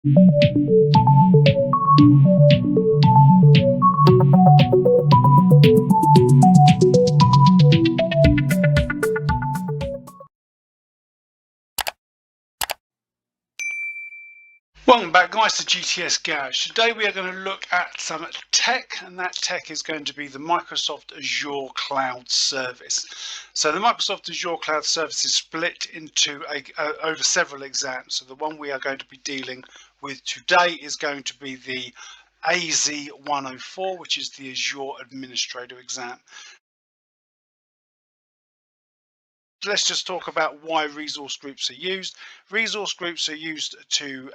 Welcome back guys to GTS Garage. Today we are going to look at some tech, and that tech is going to be the Microsoft Azure Cloud Service. So the Microsoft Azure Cloud Service is split into over several exams. So the one we are going to be dealing with today is going to be the AZ-104, which is the Azure Administrator exam. Let's just talk about why resource groups are used. Resource groups are used to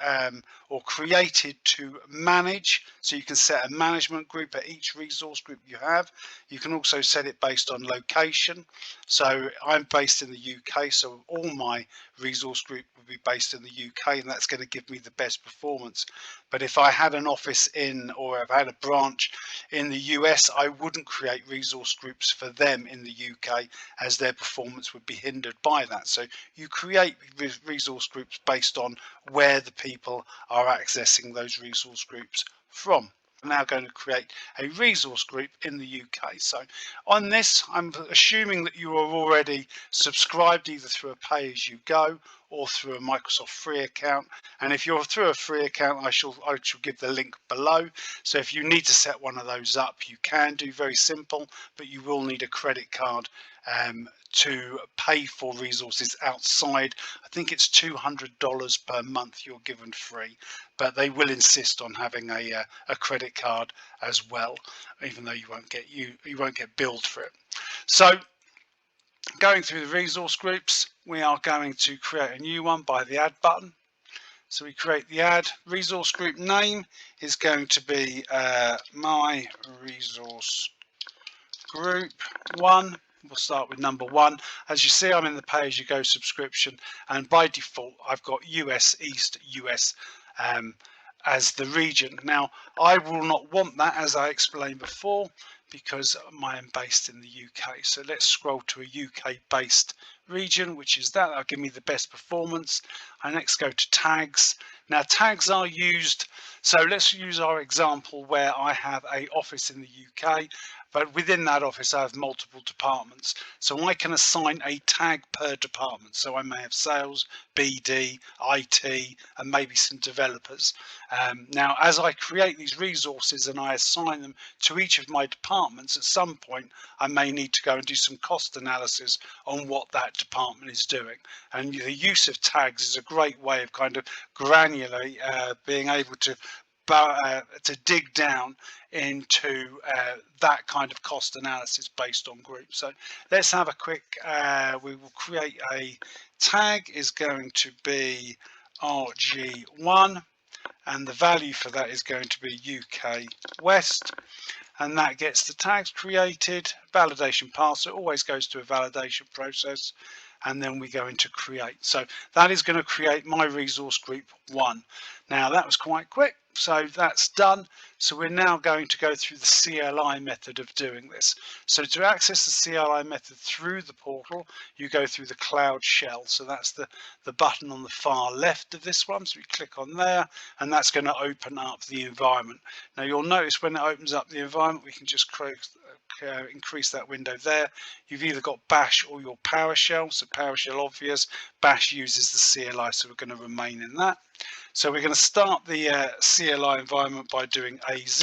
or created to manage, so you can set a management group at each resource group you have. You can also set it based on location. So I'm based in the UK, so all my resource group will be based in the UK, and that's going to give me the best performance. But if I had an office in, or if I had a branch in the US, I wouldn't create resource groups for them in the UK, as their performance would be hindered by that. So you create resource groups based on where the people are accessing those resource groups from. I'm now going to create a resource group in the UK. So on this, I'm assuming that you are already subscribed either through a pay-as-you-go or through a Microsoft free account. And if you're through a free account, I shall give the link below. So if you need to set one of those up, you can do. Very simple, but you will need a credit card to pay for resources outside. I think it's $200 per month you're given free, but they will insist on having a credit card as well, even though you won't get billed for it. So going through the resource groups, we are going to create a new one by the add button. So we create the add. Resource group name is going to be my resource group 1. We'll start with number 1. As you see, I'm in the pay-as-you-go subscription, and by default I've got US East US as the region. Now I will not want that, as I explained before, because I am based in the UK. So let's scroll to a UK based region, which is that'll give me the best performance. I next go to tags. Now tags are used, so let's use our example where I have an office in the UK, but within that office I have multiple departments, so I can assign a tag per department. So I may have sales, BD, IT, and maybe some developers. Now as I create these resources and I assign them to each of my departments, at some point I may need to go and do some cost analysis on what that department is doing, and the use of tags is a great way of kind of granularly being able to dig down into that kind of cost analysis based on groups. So let's have a quick, we will create a tag is going to be RG1, and the value for that is going to be UK West, and that gets the tags created. Validation pass, so it always goes to a validation process, and then we go into create. So that is going to create my resource group 1. Now that was quite quick, so that's done. So we're now going to go through the CLI method of doing this. So to access the CLI method through the portal, you go through the Cloud Shell. So that's the button on the far left of this one. So we click on there, and that's going to open up the environment. Now you'll notice when it opens up the environment, we can just increase that window there. You've either got Bash or your PowerShell. So PowerShell obvious, Bash uses the CLI, so we're going to remain in that. So we're going to start the CLI environment by doing AZ.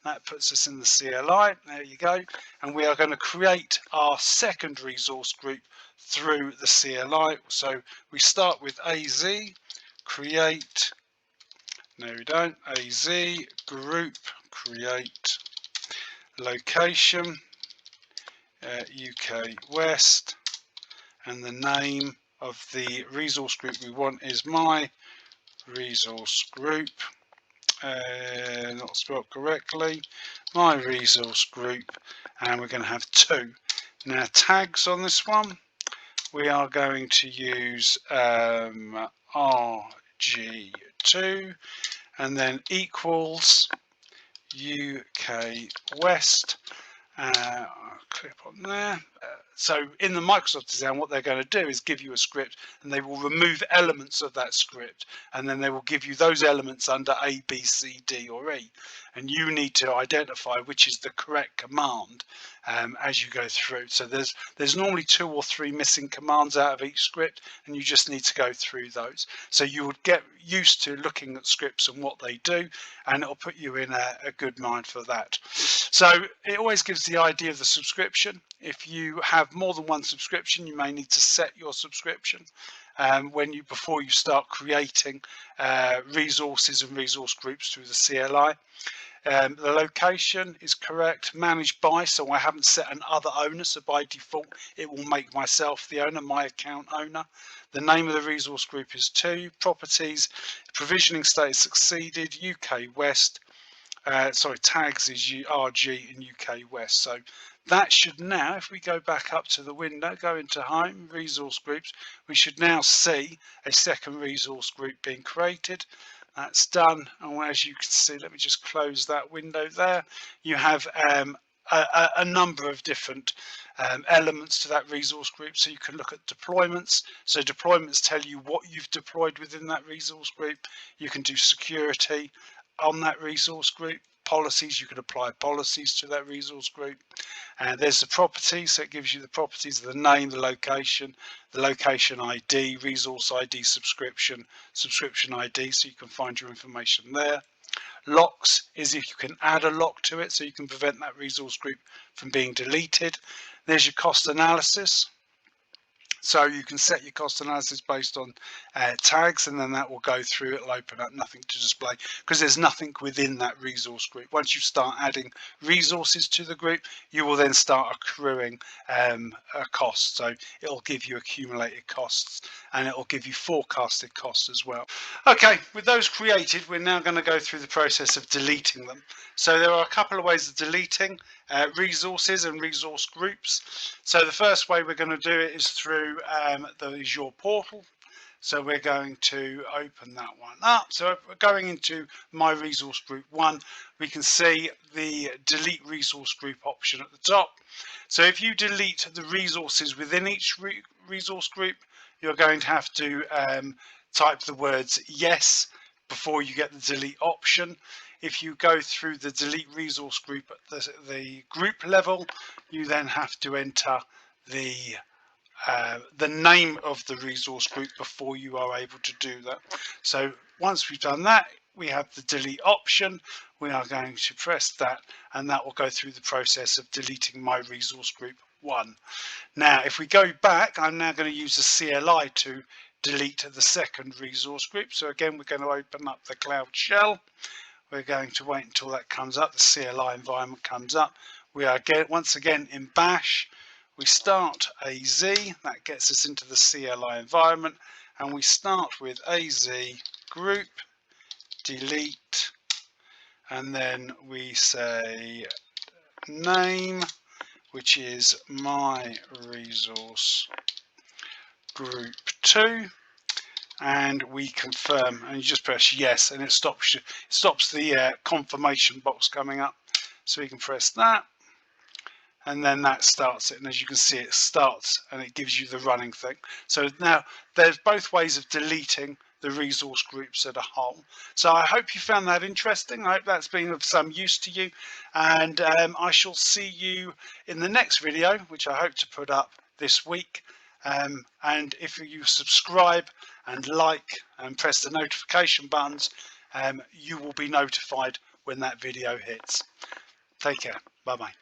That puts us in the CLI. There you go. And we are going to create our second resource group through the CLI. So we start with AZ, create, no we don't, AZ, group, create, location, UK West, and the name of the resource group we want is my resource group, not spelled correctly, my resource group, and we're going to have 2. Now tags on this one, we are going to use RG2, and then equals UK West, click on there. So in the Microsoft design, what they're going to do is give you a script, and they will remove elements of that script, and then they will give you those elements under A, B, C, D, or E, and you need to identify which is the correct command as you go through. So there's normally 2 or 3 missing commands out of each script, and you just need to go through those. So you would get used to looking at scripts and what they do, and it'll put you in a good mind for that. So it always gives the idea of the subscription. If you have more than one subscription, you may need to set your subscription before you start creating resources and resource groups through the CLI. The location is correct, managed by, so I haven't set an other owner, so by default it will make myself the owner, my account owner. The name of the resource group is 2, properties, provisioning status succeeded, UK West, tags is RG in UK West. So that should now, if we go back up to the window, go into home, resource groups, we should now see a second resource group being created. That's done, and as you can see, let me just close that window there. You have a number of different elements to that resource group, so you can look at deployments. So deployments tell you what you've deployed within that resource group. You can do security on that resource group. Policies, you can apply policies to that resource group. And there's the properties, so it gives you the properties, the name, the location ID, resource ID, subscription ID, so you can find your information there. Locks is if you can add a lock to it, so you can prevent that resource group from being deleted. There's your cost analysis. So you can set your cost analysis based on tags, and then that will go through. It'll open up nothing to display because there's nothing within that resource group. Once you start adding resources to the group, you will then start accruing a cost. So it'll give you accumulated costs, and it'll give you forecasted costs as well. Okay, with those created, we're now going to go through the process of deleting them. So there are a couple of ways of deleting resources and resource groups. So the first way we're going to do it is through the Azure Portal. So we're going to open that one up. So we're going into My Resource Group 1. We can see the Delete Resource Group option at the top. So if you delete the resources within each resource group, you're going to have to type the words yes before you get the delete option. If you go through the delete resource group at the group level, you then have to enter the name of the resource group before you are able to do that. So once we've done that, we have the delete option. We are going to press that, and that will go through the process of deleting My Resource Group 1. Now, if we go back, I'm now going to use the CLI to delete the second resource group. So again, we're going to open up the Cloud Shell. We're going to wait until that comes up, the CLI environment comes up. We are once again in Bash. We start AZ, that gets us into the CLI environment, and we start with AZ group delete, and then we say name, which is My Resource Group 2. And we confirm, and you just press yes, and it stops the confirmation box coming up. So we can press that, and then that starts it. And as you can see, it starts and it gives you the running thing. So now there's both ways of deleting the resource groups as a whole. So I hope you found that interesting. I hope that's been of some use to you, and I shall see you in the next video, which I hope to put up this week. And if you subscribe and like and press the notification buttons, you will be notified when that video hits. Take care. Bye bye.